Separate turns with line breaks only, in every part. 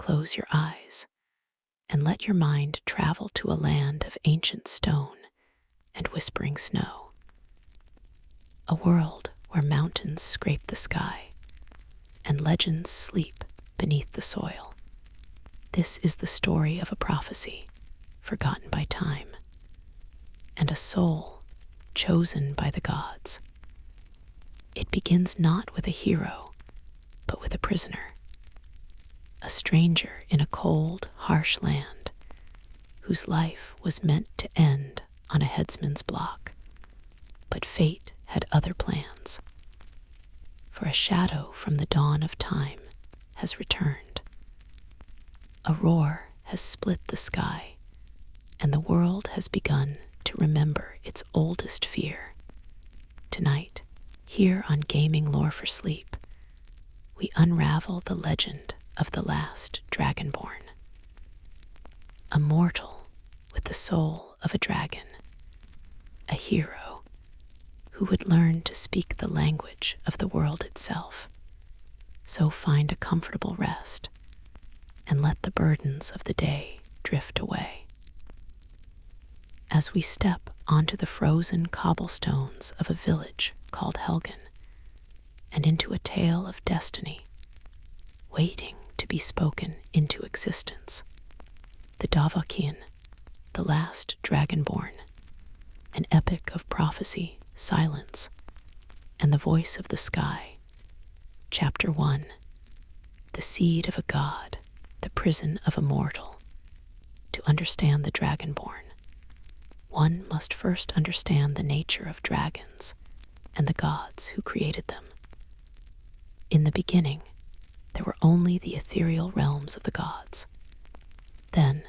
close your eyes and let your mind travel to a land of ancient stone and whispering snow. A world where mountains scrape the sky and legends sleep beneath the soil. This is the story of a prophecy forgotten by time and a soul chosen by the gods. It begins not with a hero, but with a prisoner, a stranger in a cold, harsh land whose life was meant to end on a headsman's block. But fate had other plans. For a shadow from the dawn of time has returned. A roar has split the sky, and the world has begun to remember its oldest fear. Tonight, here on Gaming Lore for Sleep, we unravel the legend of the last Dragonborn. A mortal with the soul of a dragon, a hero who would learn to speak the language of the world itself. So find a comfortable rest and let the burdens of the day drift away. As we step onto the frozen cobblestones of a village called Helgen and into a tale of destiny, waiting to be spoken into existence, the Dovahkiin, the last Dragonborn, an epic of prophecy, silence, and the voice of the sky. Chapter 1. The seed of a god, the prison of a mortal. To understand the Dragonborn, one must first understand the nature of dragons and the gods who created them. In the beginning, there were only the ethereal realms of the gods. Then,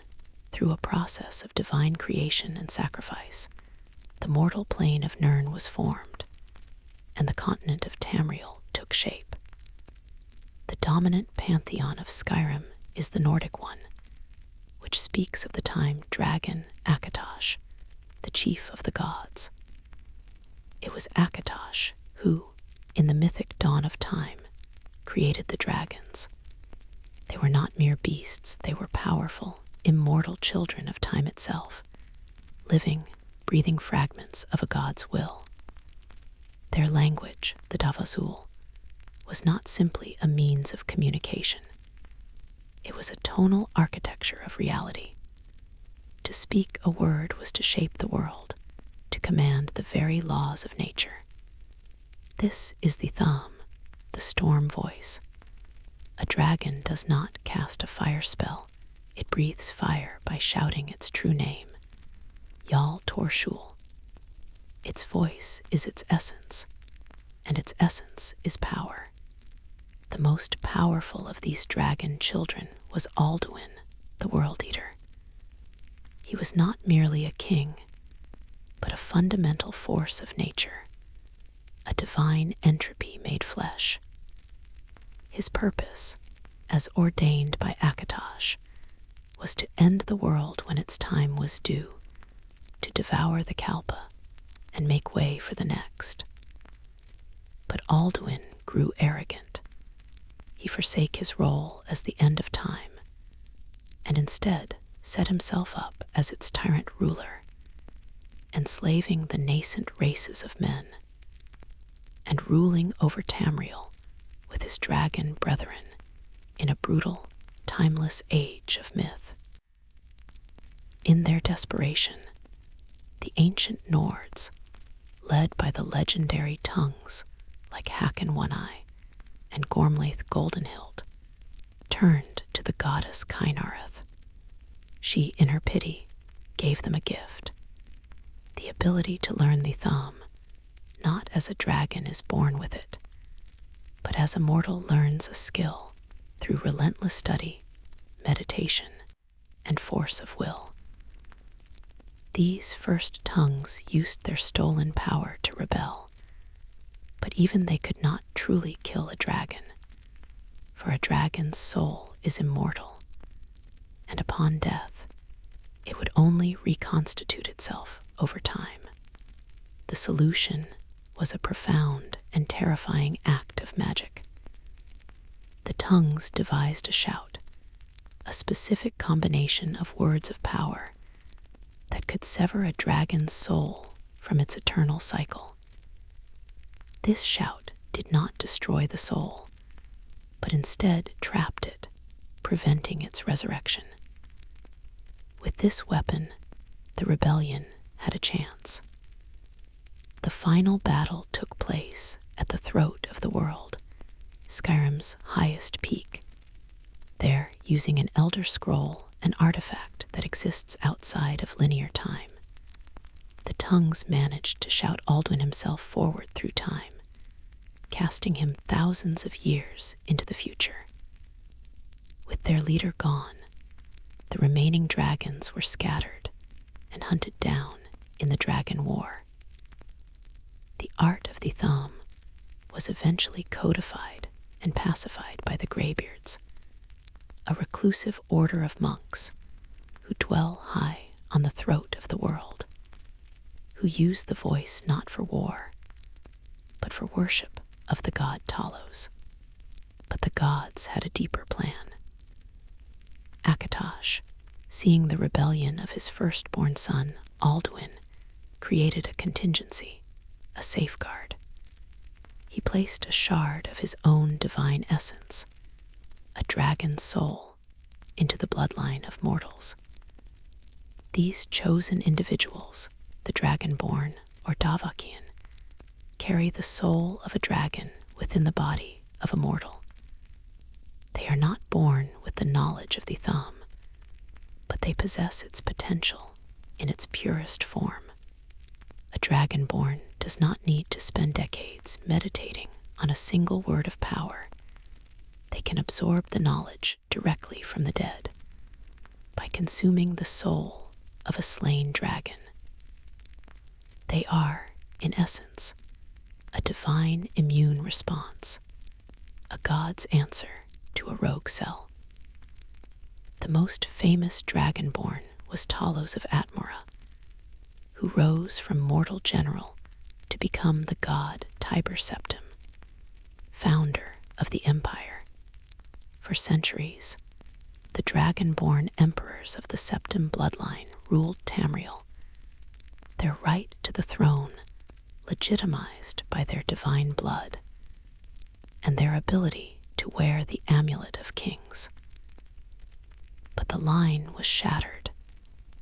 through a process of divine creation and sacrifice, the mortal plane of Nirn was formed, and the continent of Tamriel took shape. The dominant pantheon of Skyrim is the Nordic one, which speaks of the time dragon Akatosh, the chief of the gods. It was Akatosh who, in the mythic dawn of time, created the dragons. They were not mere beasts, they were powerful, immortal children of time itself, living, breathing fragments of a god's will. Their language, the Davazul, was not simply a means of communication. It was a tonal architecture of reality. To speak a word was to shape the world, to command the very laws of nature. This is the Tham, the storm voice. A dragon does not cast a fire spell. It breathes fire by shouting its true name, Yal Torshul. Its voice is its essence, and its essence is power. The most powerful of these dragon children was Alduin, the World Eater. He was not merely a king, but a fundamental force of nature, a divine entropy made flesh. His purpose, as ordained by Akatosh, was to end the world when its time was due, to devour the Kalpa and make way for the next. But Alduin grew arrogant. He forsake his role as the end of time, and instead set himself up as its tyrant ruler, enslaving the nascent races of men, and ruling over Tamriel with his dragon brethren in a brutal, timeless age of myth. In their desperation, the ancient Nords, led by the legendary tongues like Hakon One-Eye and Gormlaith Goldenhilt, turned to the goddess Kynareth. She, in her pity, gave them a gift, the ability to learn the Tham, not as a dragon is born with it, but as a mortal learns a skill through relentless study, meditation, and force of will. These first tongues used their stolen power to rebel, but even they could not truly kill a dragon, for a dragon's soul is immortal, and upon death, it would only reconstitute itself over time. The solution was a profound and terrifying act of magic. The tongues devised a shout, specific combination of words of power that could sever a dragon's soul from its eternal cycle. This shout did not destroy the soul, but instead trapped it, preventing its resurrection. With this weapon, the rebellion had a chance. The final battle took place at the throat of the world, Skyrim's highest peak. There, using an Elder Scroll, an artifact that exists outside of linear time, the tongues managed to shout Alduin himself forward through time, casting him thousands of years into the future. With their leader gone, the remaining dragons were scattered and hunted down in the Dragon War. The art of the thumb was eventually codified and pacified by the Greybeards, a reclusive order of monks who dwell high on the throat of the world, who use the voice not for war, but for worship of the god Talos. But the gods had a deeper plan. Akatosh, seeing the rebellion of his firstborn son, Alduin, created a contingency, a safeguard. He placed a shard of his own divine essence, a dragon's soul, into the bloodline of mortals. These chosen individuals, the Dragonborn or Dovahkiin, carry the soul of a dragon within the body of a mortal. They are not born with the knowledge of the thumb, but they possess its potential in its purest form. A Dragonborn does not need to spend decades meditating on a single word of power. They can absorb the knowledge directly from the dead by consuming the soul of a slain dragon. They are, in essence, a divine immune response, a god's answer to a rogue cell. The most famous Dragonborn was Talos of Atmora, who rose from mortal general to become the god Tiber Septim, founder of the empire. For centuries, the Dragonborn emperors of the Septim bloodline ruled Tamriel, their right to the throne legitimized by their divine blood and their ability to wear the amulet of kings. But the line was shattered,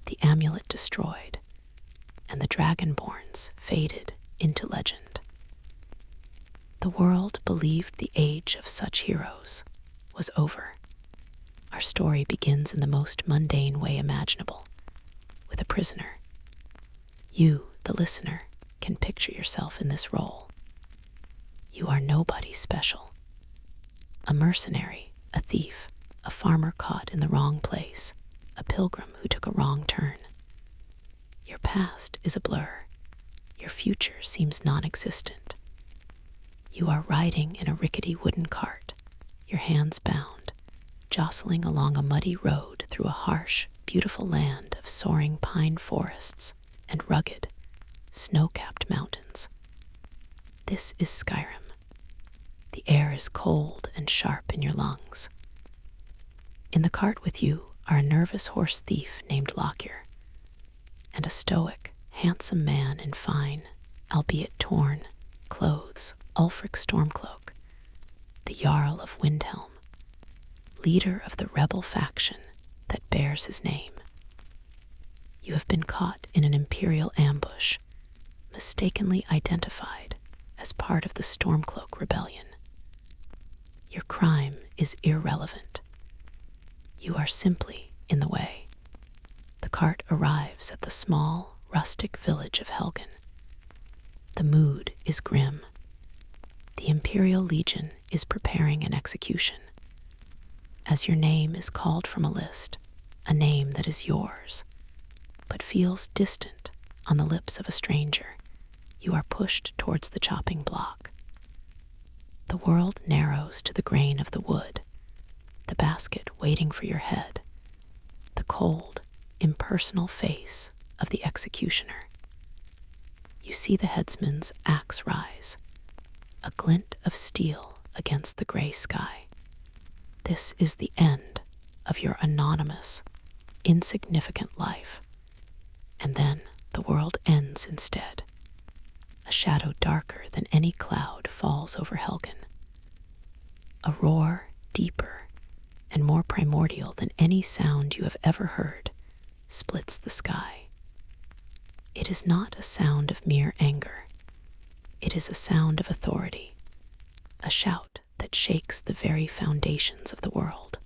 the amulet destroyed, and the Dragonborns faded into legend. The world believed the age of such heroes was over. Our story begins in the most mundane way imaginable, with a prisoner. You, the listener, can picture yourself in this role. You are nobody special. A mercenary, a thief, a farmer caught in the wrong place, a pilgrim who took a wrong turn. Your past is a blur. Your future seems non-existent. You are riding in a rickety wooden cart, your hands bound, jostling along a muddy road through a harsh, beautiful land of soaring pine forests and rugged, snow-capped mountains. This is Skyrim. The air is cold and sharp in your lungs. In the cart with you are a nervous horse thief named Lockyer, and a stoic, handsome man in fine, albeit torn, clothes, Ulfric Stormcloak, the Jarl of Windhelm, leader of the rebel faction that bears his name. You have been caught in an imperial ambush, mistakenly identified as part of the Stormcloak rebellion. Your crime is irrelevant. You are simply in the way. The cart arrives at the small, rustic village of Helgen. The mood is grim. The Imperial Legion is preparing an execution. As your name is called from a list, a name that is yours, but feels distant on the lips of a stranger, you are pushed towards the chopping block. The world narrows to the grain of the wood, the basket waiting for your head, the cold, impersonal face of the executioner. You see the headsman's axe rise, a glint of steel against the gray sky. This is the end of your anonymous, insignificant life, and then the world ends instead. A shadow darker than any cloud falls over Helgen. A roar deeper and more primordial than any sound you have ever heard splits the sky. It is not a sound of mere anger. It is a sound of authority, a shout that shakes the very foundations of the world.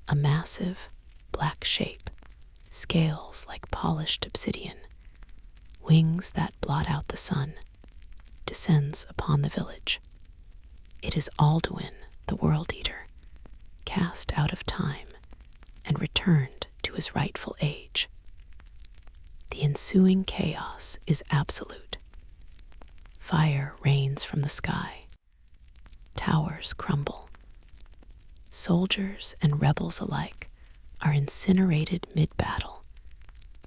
A massive, black shape, scales like polished obsidian, wings that blot out the sun, descends upon the village. It is Alduin, the World Eater, cast out of time and returned to his rightful age. The ensuing chaos is absolute. Fire rains from the sky. Towers crumble. Soldiers and rebels alike are incinerated mid-battle,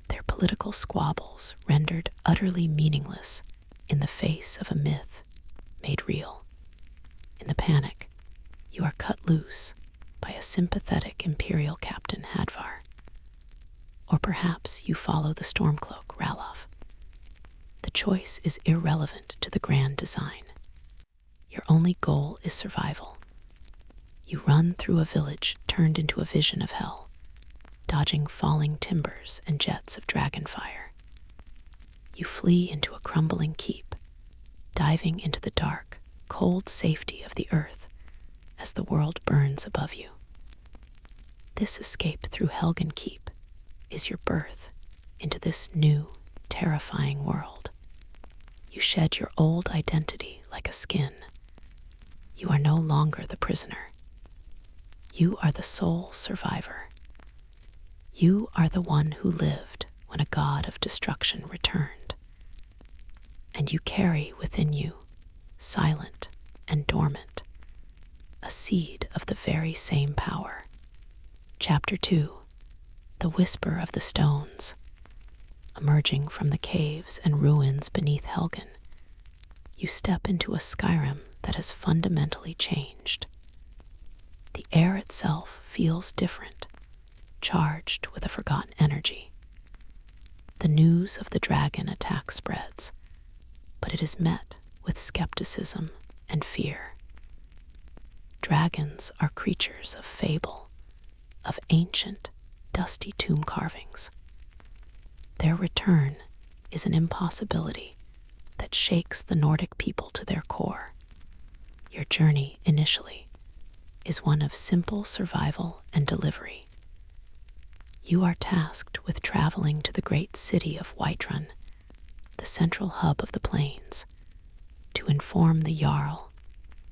their political squabbles rendered utterly meaningless in the face of a myth made real. In the panic, you are cut loose by a sympathetic imperial captain Hadvar. Or perhaps you follow the Stormcloak Ralof. The choice is irrelevant to the grand design. Your only goal is survival. You run through a village turned into a vision of hell, dodging falling timbers and jets of dragonfire. You flee into a crumbling keep, diving into the dark, cold safety of the earth as the world burns above you. This escape through Helgen Keep is your birth into this new, terrifying world. You shed your old identity like a skin. You are no longer the prisoner. You are the sole survivor. You are the one who lived when a god of destruction returned. And you carry within you, silent and dormant, a seed of the very same power. Chapter 2. The Whisper of the Stones. Emerging from the caves and ruins beneath Helgen, you step into a Skyrim that has fundamentally changed. The air itself feels different, charged with a forgotten energy. The news of the dragon attack spreads, but it is met with skepticism and fear. Dragons are creatures of fable, of ancient, dusty tomb carvings. Their return is an impossibility that shakes the Nordic people to their core. Your journey, initially, is one of simple survival and delivery. You are tasked with traveling to the great city of Whiterun, the central hub of the plains, to inform the Jarl,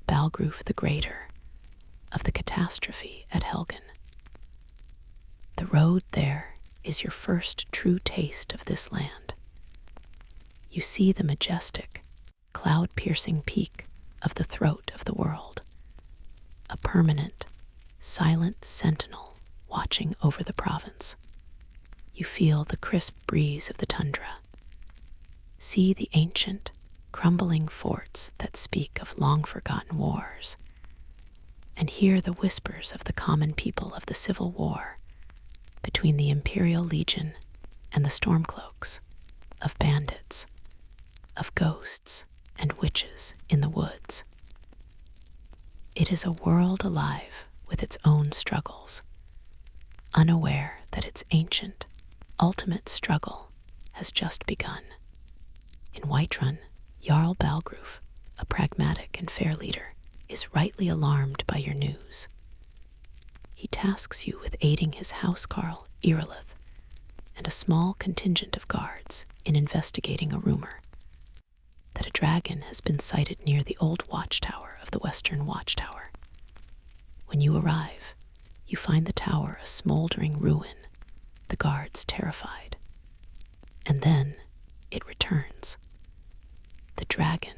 Balgruf the Greater, of the catastrophe at Helgen. The road there is your first true taste of this land. You see the majestic, cloud-piercing peak of the throat of the world, a permanent, silent sentinel watching over the province. You feel the crisp breeze of the tundra. See the ancient, crumbling forts that speak of long-forgotten wars, and hear the whispers of the common people of the Civil War between the Imperial Legion and the Stormcloaks, of bandits, of ghosts and witches in the woods. It is a world alive with its own struggles, unaware that its ancient, ultimate struggle has just begun. In Whiterun, Jarl Balgruf, a pragmatic and fair leader, is rightly alarmed by your news. He tasks you with aiding his housecarl, Irilith, and a small contingent of guards in investigating a rumor that a dragon has been sighted near the old watchtower of the Western Watchtower. When you arrive, you find the tower a smoldering ruin, the guards terrified. And then it returns. The dragon,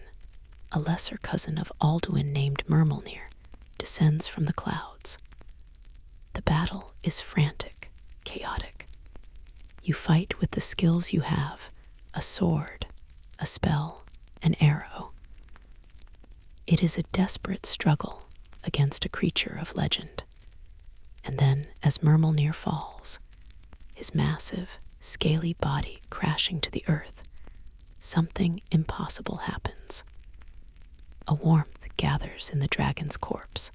a lesser cousin of Alduin named Myrmilnir, descends from the clouds. The battle is frantic, chaotic. You fight with the skills you have, a sword, a spell, an arrow. It is a desperate struggle against a creature of legend. And then, as Murmelnir falls, his massive, scaly body crashing to the earth, something impossible happens. A warmth gathers in the dragon's corpse,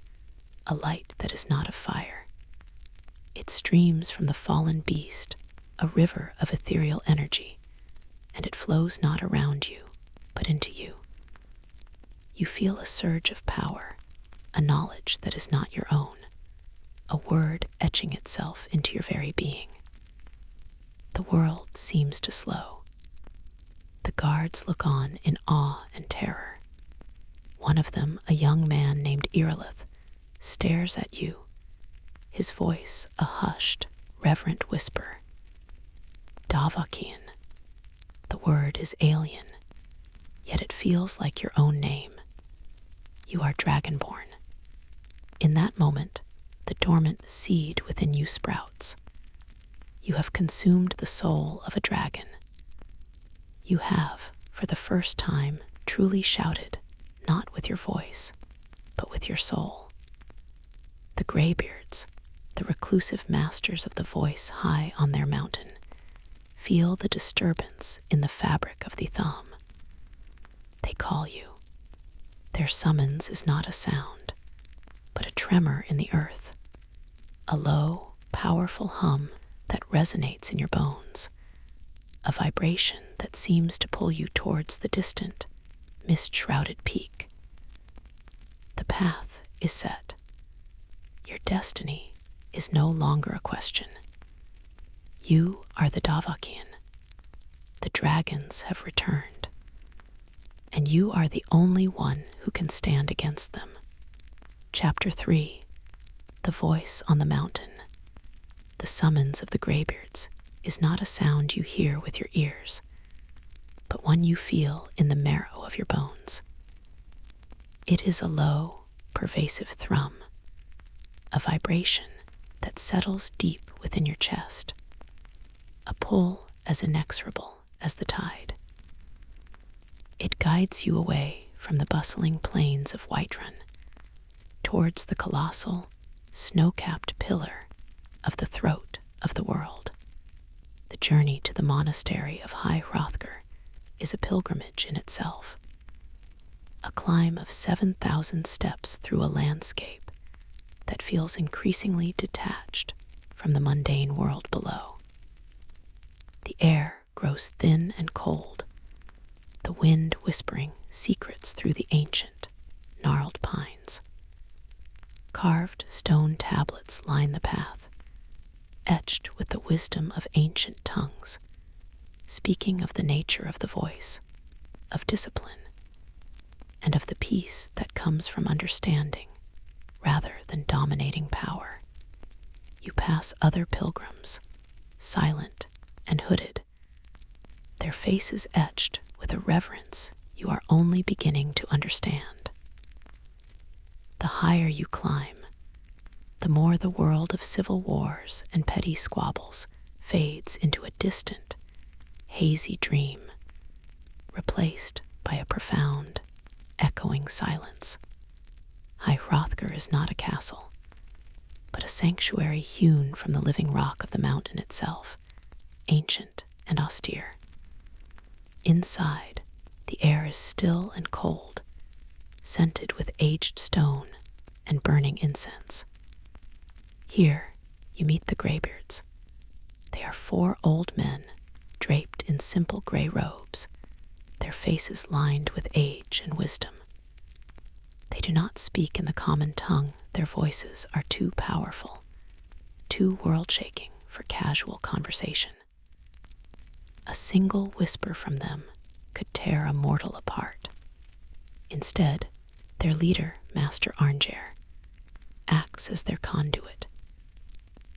a light that is not of fire. It streams from the fallen beast, a river of ethereal energy, and it flows not around you, but into you. You feel a surge of power, a knowledge that is not your own, a word etching itself into your very being. The world seems to slow. The guards look on in awe and terror. One of them, a young man named Irilith, stares at you, his voice a hushed, reverent whisper. Dovahkiin. The word is alien, yet it feels like your own name. You are Dragonborn. In that moment, the dormant seed within you sprouts. You have consumed the soul of a dragon. You have, for the first time, truly shouted, not with your voice, but with your soul. The Greybeards, the reclusive masters of the voice high on their mountain, feel the disturbance in the fabric of the thumb. They call you. Their summons is not a sound, but a tremor in the earth, a low, powerful hum that resonates in your bones, a vibration that seems to pull you towards the distant, mist-shrouded peak. The path is set. Your destiny is no longer a question. You are the Dovahkiin. The dragons have returned, and you are the only one who can stand against them. Chapter 3. The Voice on the Mountain. The summons of the Greybeards is not a sound you hear with your ears, but one you feel in the marrow of your bones. It is a low, pervasive thrum, a vibration that settles deep within your chest, a pull as inexorable as the tide. It guides you away from the bustling plains of Whiterun, towards the colossal, snow-capped pillar of the throat of the world. The journey to the monastery of High Hrothgar is a pilgrimage in itself, a climb of 7,000 steps through a landscape that feels increasingly detached from the mundane world below. The air grows thin and cold, the wind whispering secrets through the ancient, gnarled pines. Carved stone tablets line the path, etched with the wisdom of ancient tongues, speaking of the nature of the voice, of discipline, and of the peace that comes from understanding rather than dominating power. You pass other pilgrims, silent and hooded, their faces etched with a reverence you are only beginning to understand. The higher you climb, the more the world of civil wars and petty squabbles fades into a distant, hazy dream, replaced by a profound, echoing silence. High Hrothgar is not a castle, but a sanctuary hewn from the living rock of the mountain itself, ancient and austere. Inside, the air is still and cold, scented with aged stone and burning incense. Here, you meet the Greybeards. They are 4 old men, draped in simple gray robes, their faces lined with age and wisdom. They do not speak in the common tongue. Their voices are too powerful, too world-shaking for casual conversation. A single whisper from them could tear a mortal apart. Instead, their leader, Master Arnjair, acts as their conduit.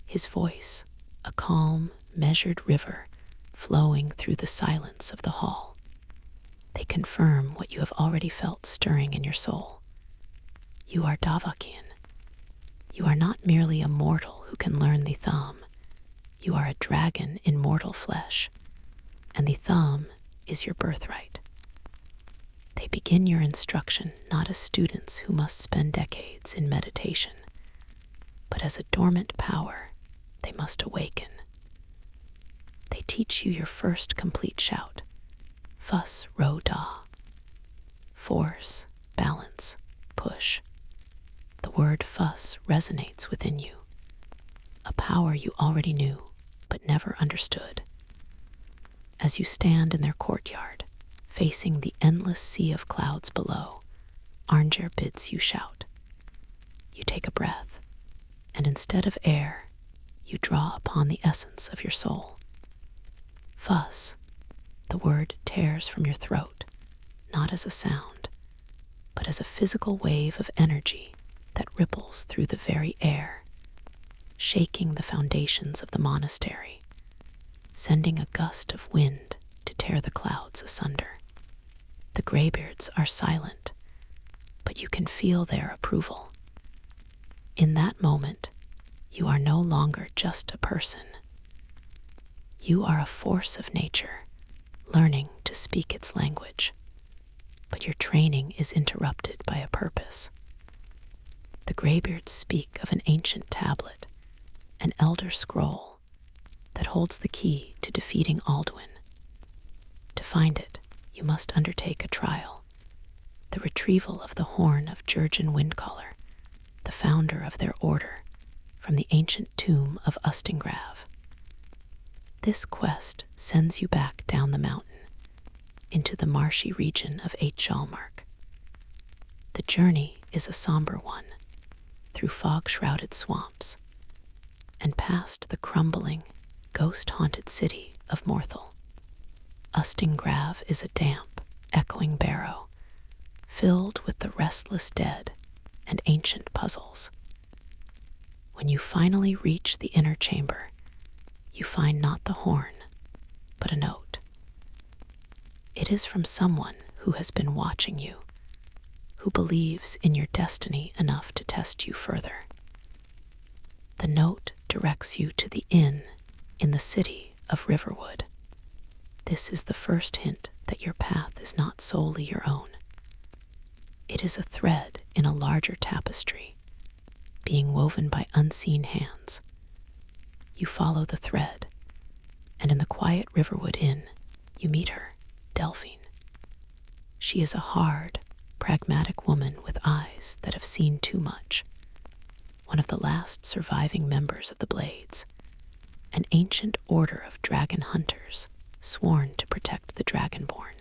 His voice, a calm, measured river flowing through the silence of the hall. They confirm what you have already felt stirring in your soul. You are Dovahkiin. You are not merely a mortal who can learn the thumb. You are a dragon in mortal flesh, and the thumb is your birthright. They begin your instruction not as students who must spend decades in meditation, but as a dormant power they must awaken. They teach you your first complete shout: fuss, ro, da. Force, balance, push. The word fuss resonates within you, a power you already knew but never understood. As you stand in their courtyard, facing the endless sea of clouds below, Arnjer bids you shout. You take a breath, and instead of air, you draw upon the essence of your soul. Fuss, the word tears from your throat, not as a sound, but as a physical wave of energy that ripples through the very air, shaking the foundations of the monastery, sending a gust of wind to tear the clouds asunder. The Greybeards are silent, but you can feel their approval. In that moment, you are no longer just a person. You are a force of nature, learning to speak its language. But your training is interrupted by a purpose. The Greybeards speak of an ancient tablet, an elder scroll, that holds the key to defeating Alduin. To find it, you must undertake a trial: the retrieval of the horn of Jurgen Windcaller, the founder of their order, from the ancient tomb of Ustingrav. This quest sends you back down the mountain, into the marshy region of Eitjalmark. The journey is a somber one, through fog-shrouded swamps, and past the crumbling, ghost-haunted city of Morthal. Ustingrav is a damp, echoing barrow, filled with the restless dead and ancient puzzles. When you finally reach the inner chamber, you find not the horn, but a note. It is from someone who has been watching you, who believes in your destiny enough to test you further. The note directs you to the inn in the city of Riverwood. This is the first hint that your path is not solely your own. It is a thread in a larger tapestry, being woven by unseen hands. You follow the thread, and in the quiet Riverwood Inn, you meet her, Delphine. She is a hard, pragmatic woman with eyes that have seen too much, one of the last surviving members of the Blades, an ancient order of dragon hunters sworn to protect the Dragonborn.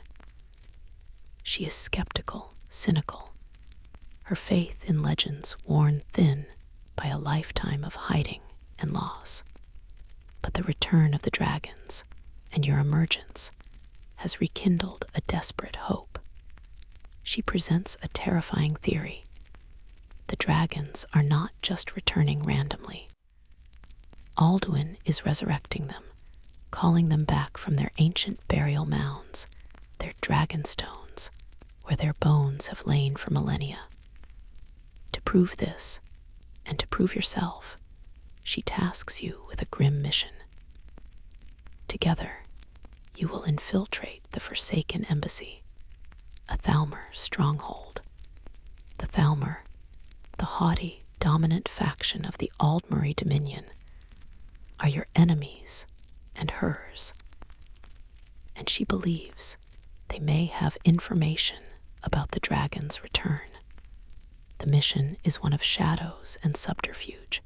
She is skeptical, cynical, her faith in legends worn thin by a lifetime of hiding and loss. But the return of the dragons and your emergence has rekindled a desperate hope. She presents a terrifying theory. The dragons are not just returning randomly. Alduin is resurrecting them, calling them back from their ancient burial mounds, their dragon stones, where their bones have lain for millennia. To prove this, and to prove yourself, she tasks you with a grim mission. Together, you will infiltrate the Forsaken Embassy, a Thalmor stronghold. The Thalmor, the haughty, dominant faction of the Aldmeri Dominion, are your enemies and hers. And she believes they may have information about the dragon's return. The mission is one of shadows and subterfuge,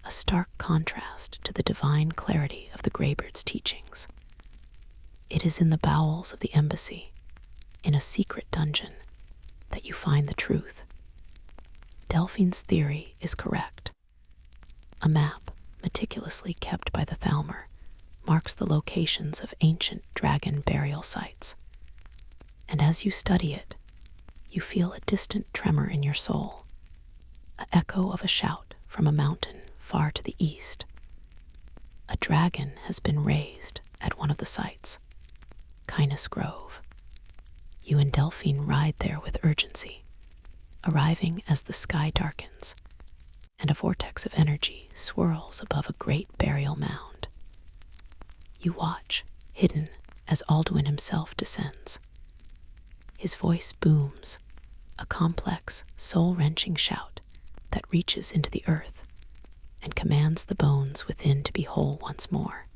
a stark contrast to the divine clarity of the Greybeards' teachings. It is in the bowels of the embassy, in a secret dungeon, that you find the truth. Delphine's theory is correct. A map, meticulously kept by the Thalmor, marks the locations of ancient dragon burial sites. And as you study it, you feel a distant tremor in your soul, an echo of a shout from a mountain far to the east. A dragon has been raised at one of the sites, Cainus Grove. You and Delphine ride there with urgency, arriving as the sky darkens, and a vortex of energy swirls above a great burial mound. You watch, hidden, as Alduin himself descends. His voice booms, a complex, soul-wrenching shout that reaches into the earth, and commands the bones within to be whole once more.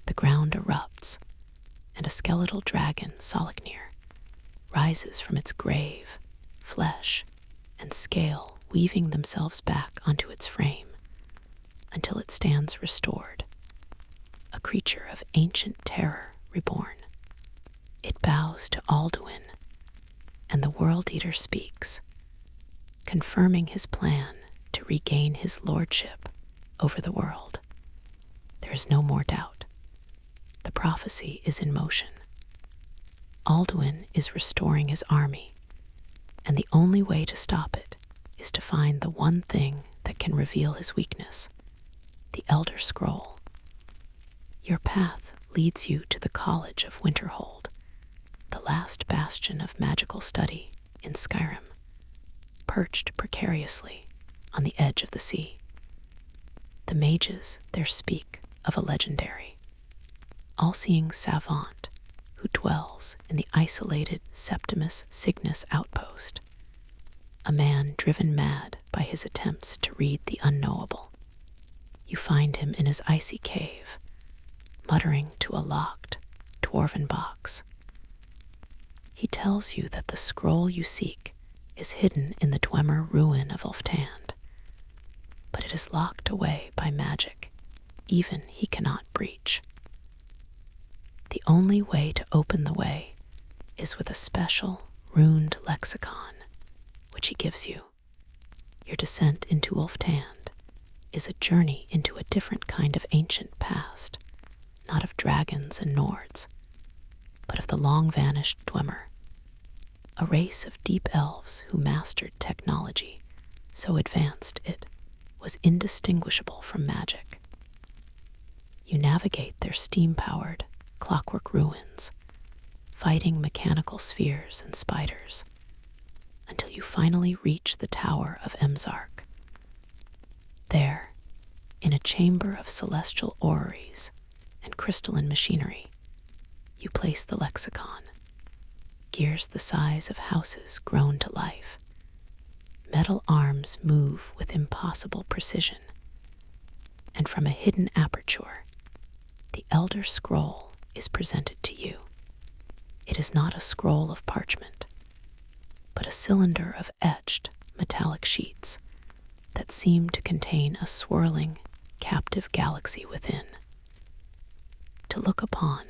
The ground erupts, and a skeletal dragon, Solaknir, rises from its grave, flesh and scale weaving themselves back onto its frame until it stands restored, a creature of ancient terror reborn. It bows to Alduin, and the World Eater speaks, confirming his plan to regain his lordship over the world. There is no more doubt. The prophecy is in motion. Alduin is restoring his army, and the only way to stop it is to find the one thing that can reveal his weakness, the Elder Scroll. Your path leads you to the College of Winterhold, the last bastion of magical study in Skyrim, perched precariously on the edge of the sea. The mages there speak of a legendary, all-seeing savant who dwells in the isolated Septimus Cygnus outpost, a man driven mad by his attempts to read the unknowable. You find him in his icy cave, muttering to a locked dwarven box. He tells you that the scroll you seek is hidden in the Dwemer ruin of Ulftand, but it is locked away by magic even he cannot breach. The only way to open the way is with a special runed lexicon, which he gives you. Your descent into Ulftand is a journey into a different kind of ancient past, not of dragons and Nords, but of the long-vanished Dwemer, a race of deep elves who mastered technology so advanced it was indistinguishable from magic. You navigate their steam-powered, clockwork ruins, fighting mechanical spheres and spiders, until you finally reach the Tower of Emzark. There, in a chamber of celestial orreries and crystalline machinery, you place the lexicon, gears the size of houses grown to life. Metal arms move with impossible precision, and from a hidden aperture, the Elder Scroll is presented to you. It is not a scroll of parchment, but a cylinder of etched metallic sheets that seem to contain a swirling, captive galaxy within. To look upon,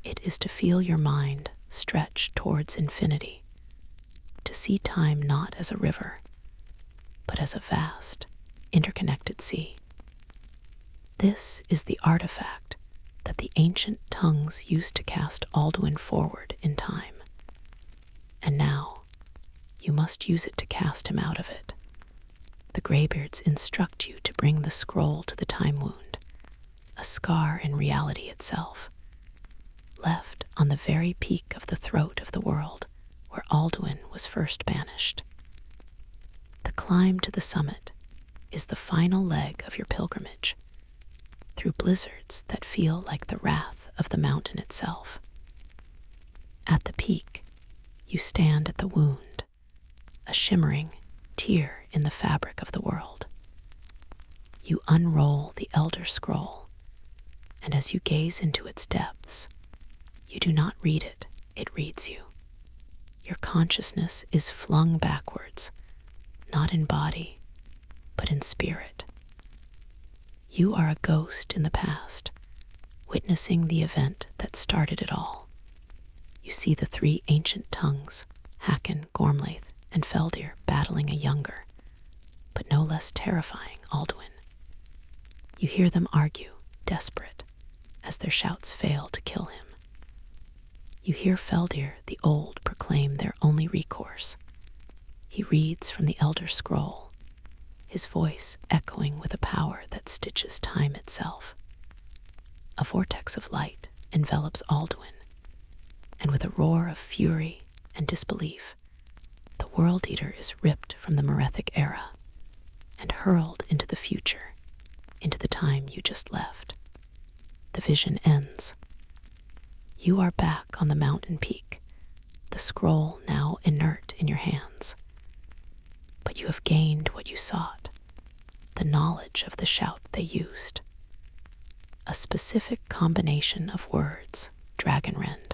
it is to feel your mind stretch towards infinity, to see time not as a river, but as a vast, interconnected sea. This is the artifact that the ancient tongues used to cast Alduin forward in time, and now you must use it to cast him out of it. The Greybeards instruct you to bring the scroll to the time wound, a scar in reality itself, left on the very peak of the throat of the world where Alduin was first banished. The climb to the summit is the final leg of your pilgrimage, through blizzards that feel like the wrath of the mountain itself. At the peak, you stand at the wound, a shimmering tear in the fabric of the world. You unroll the Elder Scroll, and as you gaze into its depths, you do not read it, it reads you. Your consciousness is flung backwards, not in body, but in spirit. You are a ghost in the past, witnessing the event that started it all. You see the three ancient tongues, Hakon, Gormlaith, and Feldir, battling a younger, but no less terrifying Alduin. You hear them argue, desperate, as their shouts fail to kill him. You hear Feldir the Old proclaim their only recourse. He reads from the Elder Scroll, his voice echoing with a power that stitches time itself. A vortex of light envelops Alduin, and with a roar of fury and disbelief, the World Eater is ripped from the Merethic era and hurled into the future, into the time you just left. The vision ends. You are back on the mountain peak, the scroll now inert in your hands. But you have gained what you sought, the knowledge of the shout they used. A specific combination of words, Dragonrend.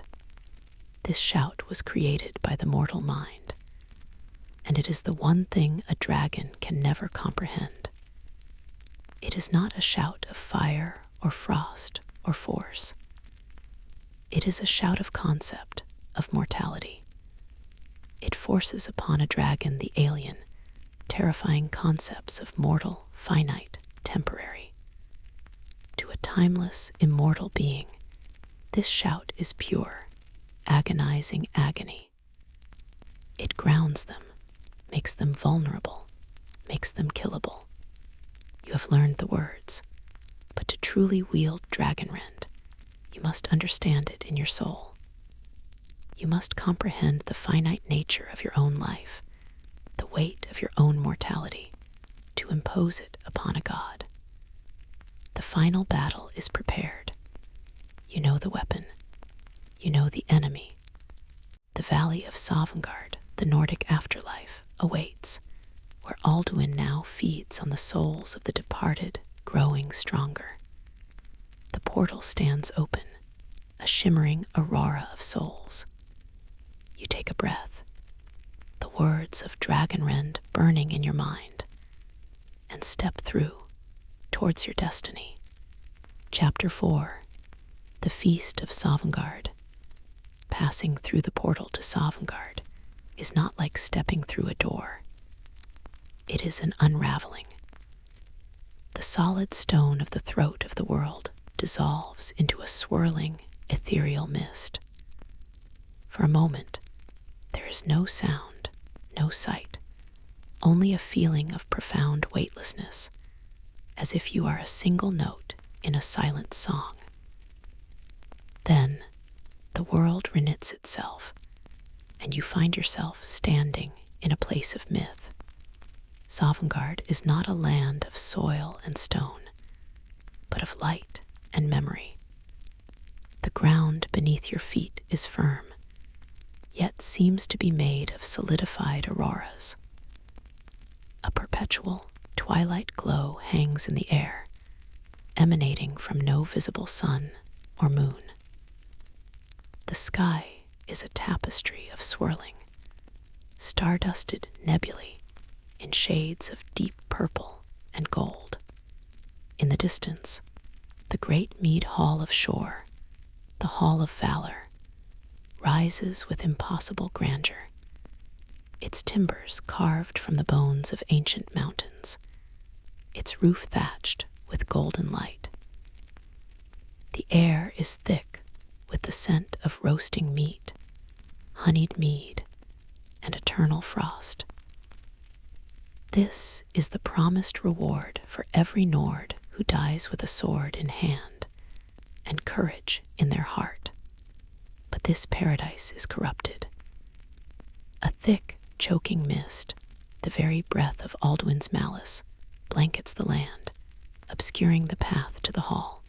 This shout was created by the mortal mind, and it is the one thing a dragon can never comprehend. It is not a shout of fire or frost or force. It is a shout of concept, of mortality. It forces upon a dragon the alien, terrifying concepts of mortal, finite, temporary. To a timeless, immortal being, this shout is pure, agonizing agony. It grounds them, makes them vulnerable, makes them killable. You have learned the words, but to truly wield Dragonrend, you must understand it in your soul. You must comprehend the finite nature of your own life, the weight of your own mortality, to impose it upon a god. The final battle is prepared. You know the weapon. You know the enemy. The valley of Sovngarde, the Nordic afterlife, awaits, where Alduin now feeds on the souls of the departed, growing stronger. The portal stands open, a shimmering aurora of souls. You take a breath, the words of Dragonrend burning in your mind, and step through towards your destiny. Chapter 4. The Feast of Sovngarde. Passing through the portal to Sovngarde is not like stepping through a door. It is an unraveling. The solid stone of the throat of the world dissolves into a swirling, ethereal mist. For a moment, there is no sound, no sight, only a feeling of profound weightlessness, as if you are a single note in a silent song. Then, the world reknits itself, and you find yourself standing in a place of myth. Sovngarde is not a land of soil and stone, but of light and memory. The ground beneath your feet is firm, yet seems to be made of solidified auroras. A perpetual twilight glow hangs in the air, emanating from no visible sun or moon. The sky is a tapestry of swirling, star-dusted nebulae in shades of deep purple and gold. In the distance, the great mead hall of Shore, the Hall of Valor, rises with impossible grandeur, its timbers carved from the bones of ancient mountains, its roof thatched with golden light. The air is thick with the scent of roasting meat, honeyed mead, and eternal frost. This is the promised reward for every Nord who dies with a sword in hand and courage in their heart. But this paradise is corrupted. A thick, choking mist, the very breath of Alduin's malice, blankets the land, obscuring the path to the hall.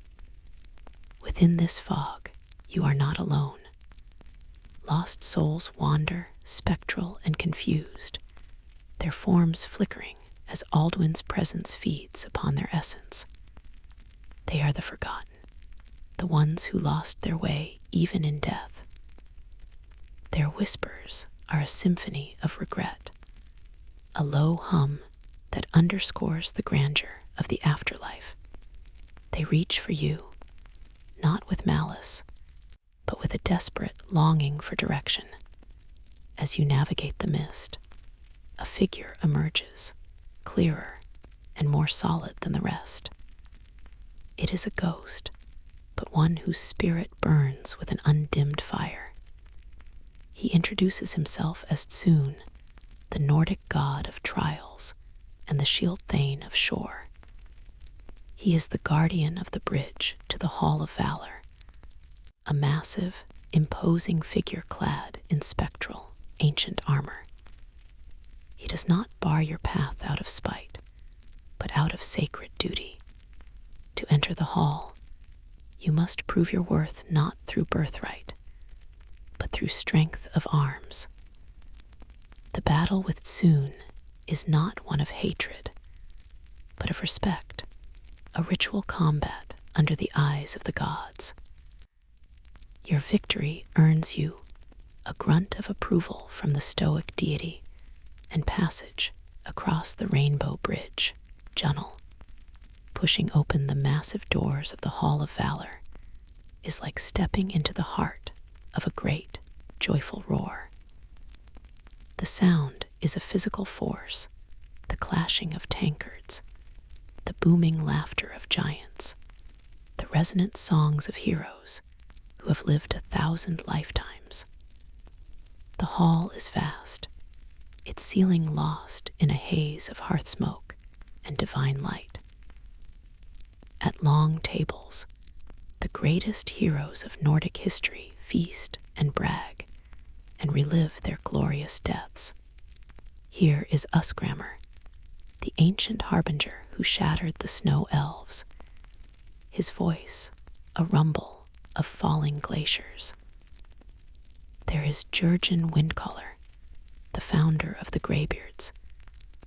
Within this fog, you are not alone. Lost souls wander, spectral and confused, their forms flickering as Alduin's presence feeds upon their essence. They are the forgotten, the ones who lost their way even in death. Their whispers are a symphony of regret, a low hum that underscores the grandeur of the afterlife. They reach for you, not with malice, but with a desperate longing for direction. As you navigate the mist, a figure emerges, clearer and more solid than the rest. It is a ghost, but one whose spirit burns with an undimmed fire. He introduces himself as Tsune, the Nordic god of trials and the shield thane of Shore. He is the guardian of the bridge to the Hall of Valor, a massive, imposing figure clad in spectral, ancient armor. He does not bar your path out of spite, but out of sacred duty. To enter the hall, you must prove your worth not through birthright, but through strength of arms. The battle with Tsune is not one of hatred, but of respect, a ritual combat under the eyes of the gods. Your victory earns you a grunt of approval from the stoic deity and passage across the Rainbow Bridge, Junnel. Pushing open the massive doors of the Hall of Valor is like stepping into the heart of a great, joyful roar. The sound is a physical force, the clashing of tankards, the booming laughter of giants, the resonant songs of heroes who have lived 1,000 lifetimes. The hall is vast, its ceiling lost in a haze of hearth smoke and divine light. At long tables, the greatest heroes of Nordic history feast and brag and relive their glorious deaths. Here is Usgrammer, the ancient harbinger who shattered the snow elves, his voice a rumble of falling glaciers. There is Jurgen Windcaller, the founder of the Greybeards,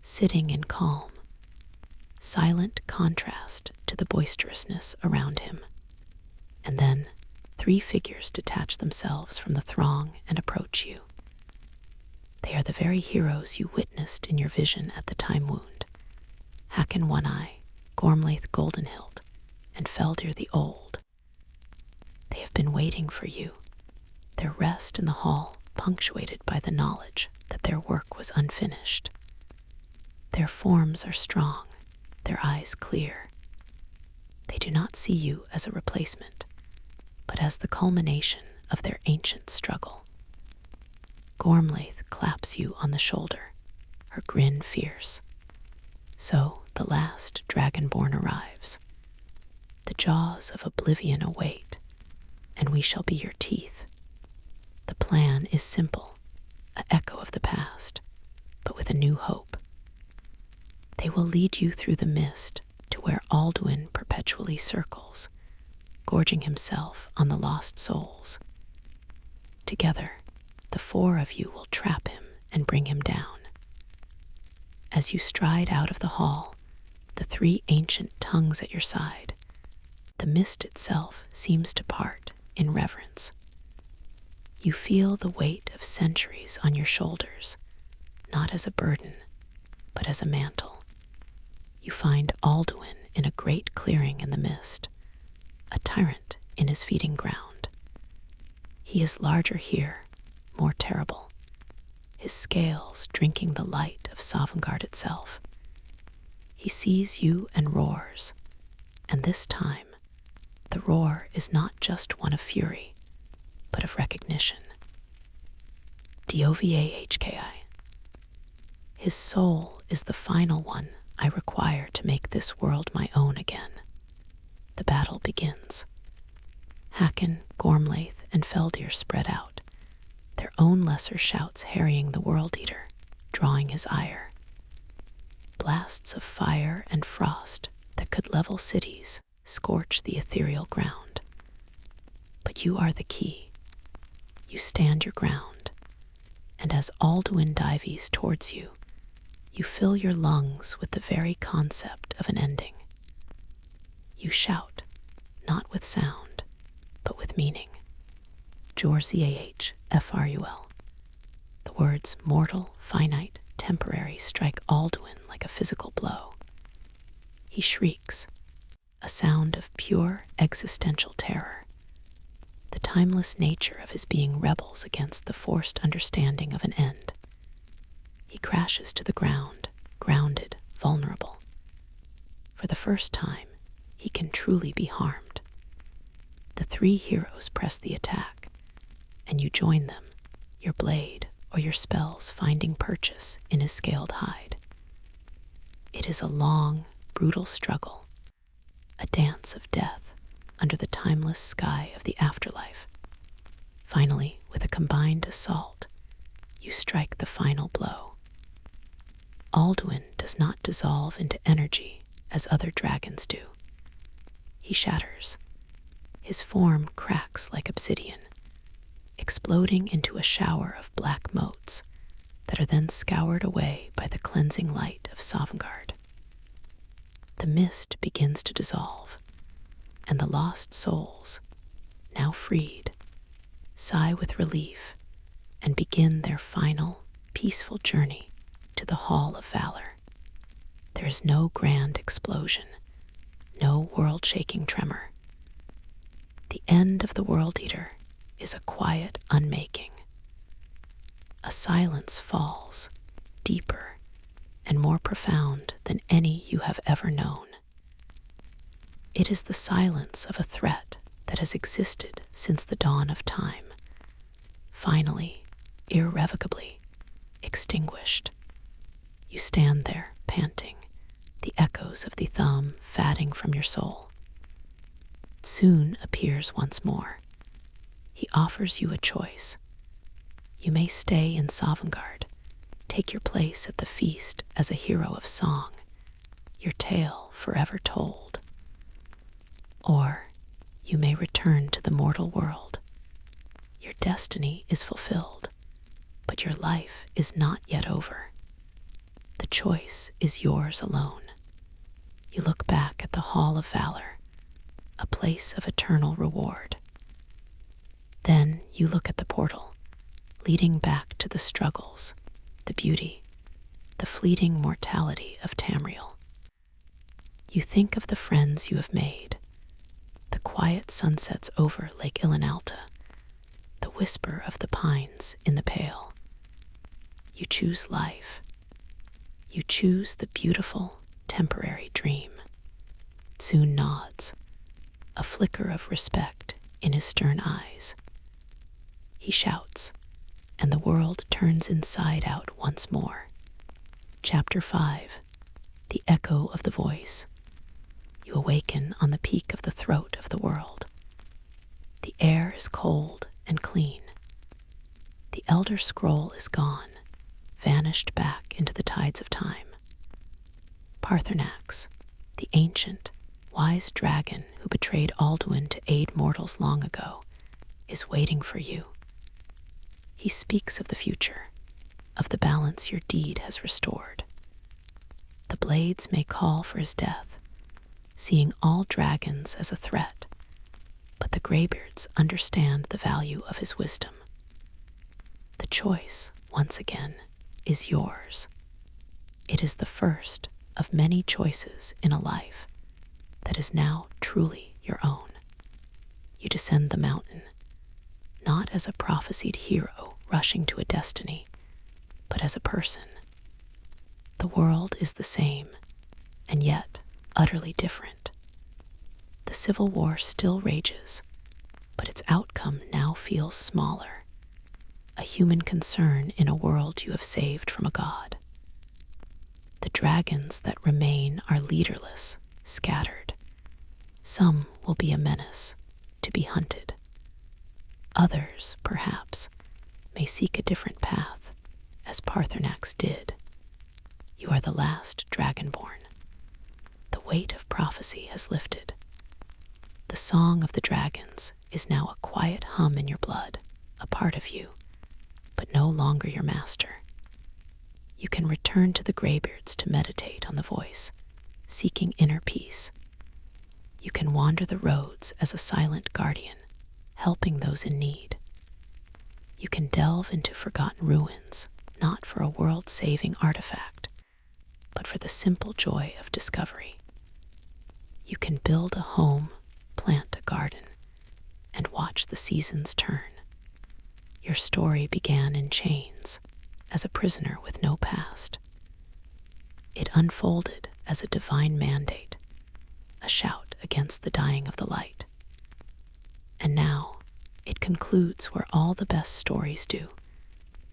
sitting in calm, silent contrast to the boisterousness around him. And then 3 figures detach themselves from the throng and approach you. They are the very heroes you witnessed in your vision at the Time Wound: Hakon One-Eye, Gormlaith Goldenhilt, and Feldir the Old. They have been waiting for you, their rest in the hall punctuated by the knowledge that their work was unfinished. Their forms are strong, their eyes clear. They do not see you as a replacement, but as the culmination of their ancient struggle. Gormlaith claps you on the shoulder, her grin fierce. So the last Dragonborn arrives. The jaws of oblivion await, and we shall be your teeth. The plan is simple, an echo of the past, but with a new hope. They will lead you through the mist to where Alduin perpetually circles, gorging himself on the lost souls. Together, the 4 of you will trap him and bring him down. As you stride out of the hall, the 3 ancient tongues at your side, the mist itself seems to part in reverence. You feel the weight of centuries on your shoulders, not as a burden, but as a mantle. You find Alduin in a great clearing in the mist, a tyrant in his feeding ground. He is larger here, more terrible, his scales drinking the light of Sovngarde itself. He sees you and roars, and this time, the roar is not just one of fury, but of recognition. Dovahkiin. His soul is the final one I require to make this world my own again. The battle begins. Hakon, Gormlaith, and Feldir spread out, their own lesser shouts harrying the World Eater, drawing his ire. Blasts of fire and frost that could level cities scorch the ethereal ground. But you are the key. You stand your ground, and as Alduin dives towards you, you fill your lungs with the very concept of an ending. You shout, not with sound, but with meaning. Frul. The words mortal, finite, temporary strike Alduin like a physical blow. He shrieks, a sound of pure existential terror. The timeless nature of his being rebels against the forced understanding of an end. He crashes to the ground, grounded, vulnerable. For the first time, he can truly be harmed. The 3 heroes press the attack, and you join them, your blade or your spells finding purchase in his scaled hide. It is a long, brutal struggle, a dance of death under the timeless sky of the afterlife. Finally, with a combined assault, you strike the final blow. Alduin does not dissolve into energy as other dragons do. He shatters. His form cracks like obsidian, exploding into a shower of black motes that are then scoured away by the cleansing light of Sovngarde. The mist begins to dissolve, and the lost souls, now freed, sigh with relief and begin their final, peaceful journey to the Hall of Valor. There is no grand explosion, no world-shaking tremor. The end of the World Eater is a quiet unmaking. A silence falls, deeper and more profound than any you have ever known. It is the silence of a threat that has existed since the dawn of time, finally, irrevocably extinguished. You stand there, panting, the echoes of the thumb fatting from your soul. Soon appears once more. He offers you a choice. You may stay in Sovngarde, take your place at the feast as a hero of song, your tale forever told. Or you may return to the mortal world. Your destiny is fulfilled, but your life is not yet over. The choice is yours alone. You look back at the Hall of Valor, a place of eternal reward. Then you look at the portal, leading back to the struggles, the beauty, the fleeting mortality of Tamriel. You think of the friends you have made, the quiet sunsets over Lake Ilinalta, the whisper of the pines in the Pale. You choose life. You choose the beautiful, temporary dream. Soon nods, a flicker of respect in his stern eyes. He shouts, and the world turns inside out once more. Chapter 5. The Echo of the Voice. You awaken on the peak of the throat of the world. The air is cold and clean. The Elder Scroll is gone, vanished back into the tides of time. Paarthurnax, the ancient, wise dragon who betrayed Alduin to aid mortals long ago, is waiting for you. He speaks of the future, of the balance your deed has restored. The blades may call for his death, seeing all dragons as a threat, but the Greybeards understand the value of his wisdom. The choice, once again, is yours. It is the first of many choices in a life that is now truly your own. You descend the mountain, not as a prophesied hero rushing to a destiny, but as a person. The world is the same, and yet utterly different. The civil war still rages, but its outcome now feels smaller, a human concern in a world you have saved from a god. The dragons that remain are leaderless, scattered. Some will be a menace, to be hunted. Others, perhaps, may seek a different path, as Paarthurnax did. You are the last Dragonborn. The weight of prophecy has lifted. The song of the dragons is now a quiet hum in your blood, a part of you, but no longer your master. You can return to the Greybeards to meditate on the voice, seeking inner peace. You can wander the roads as a silent guardian, helping those in need. You can delve into forgotten ruins, not for a world-saving artifact, but for the simple joy of discovery. You can build a home, plant a garden, and watch the seasons turn. Your story began in chains, as a prisoner with no past. It unfolded as a divine mandate, a shout against the dying of the light. And now, it concludes where all the best stories do,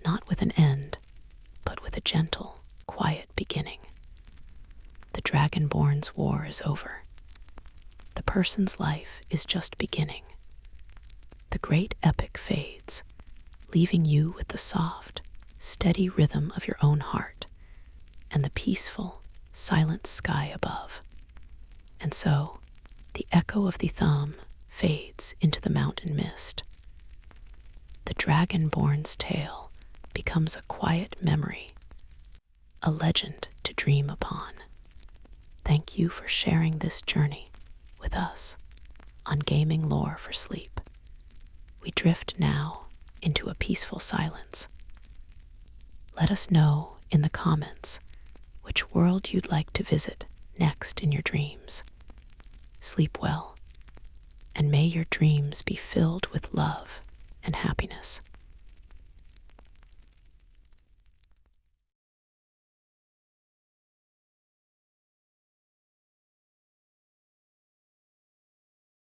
not with an end, but with a gentle, quiet beginning. The Dragonborn's war is over. The person's life is just beginning. The great epic fades, leaving you with the soft, steady rhythm of your own heart and the peaceful, silent sky above. And so, the echo of the thumb fades into the mountain mist. The Dragonborn's tale becomes a quiet memory, a legend to dream upon. Thank you for sharing this journey with us on Gaming Lore for Sleep. We drift now into a peaceful silence. Let us know in the comments which world you'd like to visit next in your dreams. Sleep well, and may your dreams be filled with love and happiness.